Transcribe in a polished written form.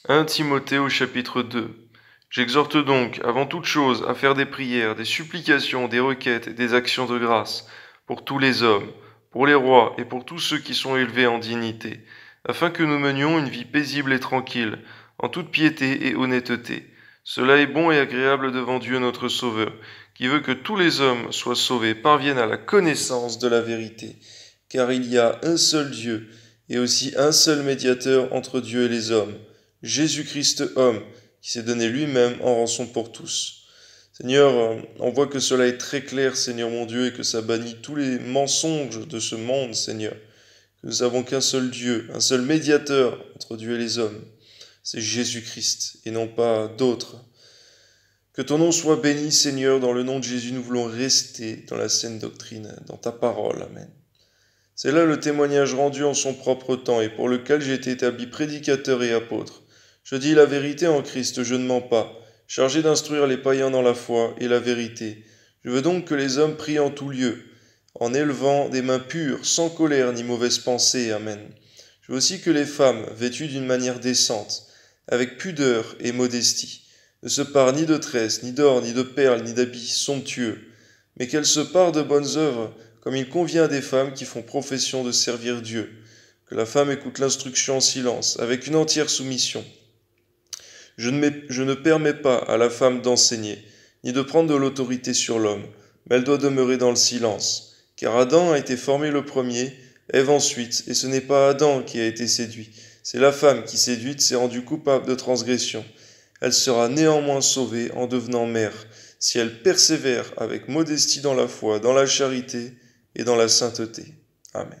1 Timothée au chapitre 2. J'exhorte donc, avant toute chose, à faire des prières, des supplications, des requêtes et des actions de grâce, pour tous les hommes, pour les rois et pour tous ceux qui sont élevés en dignité, afin que nous menions une vie paisible et tranquille, en toute piété et honnêteté. Cela est bon et agréable devant Dieu notre Sauveur, qui veut que tous les hommes soient sauvés, parviennent à la connaissance de la vérité. Car il y a un seul Dieu, et aussi un seul médiateur entre Dieu et les hommes, Jésus-Christ homme, qui s'est donné lui-même en rançon pour tous. Seigneur, on voit que cela est très clair, Seigneur mon Dieu, et que ça bannit tous les mensonges de ce monde, Seigneur. Que nous n'avons qu'un seul Dieu, un seul médiateur entre Dieu et les hommes. C'est Jésus-Christ, et non pas d'autres. Que ton nom soit béni, Seigneur, dans le nom de Jésus, nous voulons rester dans la saine doctrine, dans ta parole. Amen. C'est là le témoignage rendu en son propre temps, et pour lequel j'ai été établi prédicateur et apôtre. Je dis la vérité en Christ, je ne mens pas, chargé d'instruire les païens dans la foi et la vérité. Je veux donc que les hommes prient en tout lieu, en élevant des mains pures, sans colère ni mauvaise pensée. Amen. Je veux aussi que les femmes, vêtues d'une manière décente, avec pudeur et modestie, ne se parent ni de tresses, ni d'or, ni de perles, ni d'habits somptueux, mais qu'elles se parent de bonnes œuvres, comme il convient à des femmes qui font profession de servir Dieu. Que la femme écoute l'instruction en silence, avec une entière soumission. Je ne permets pas à la femme d'enseigner, ni de prendre de l'autorité sur l'homme, mais elle doit demeurer dans le silence. Car Adam a été formé le premier, Ève ensuite, et ce n'est pas Adam qui a été séduit, c'est la femme qui, séduite, s'est rendue coupable de transgression. Elle sera néanmoins sauvée en devenant mère, si elle persévère avec modestie dans la foi, dans la charité et dans la sainteté. Amen.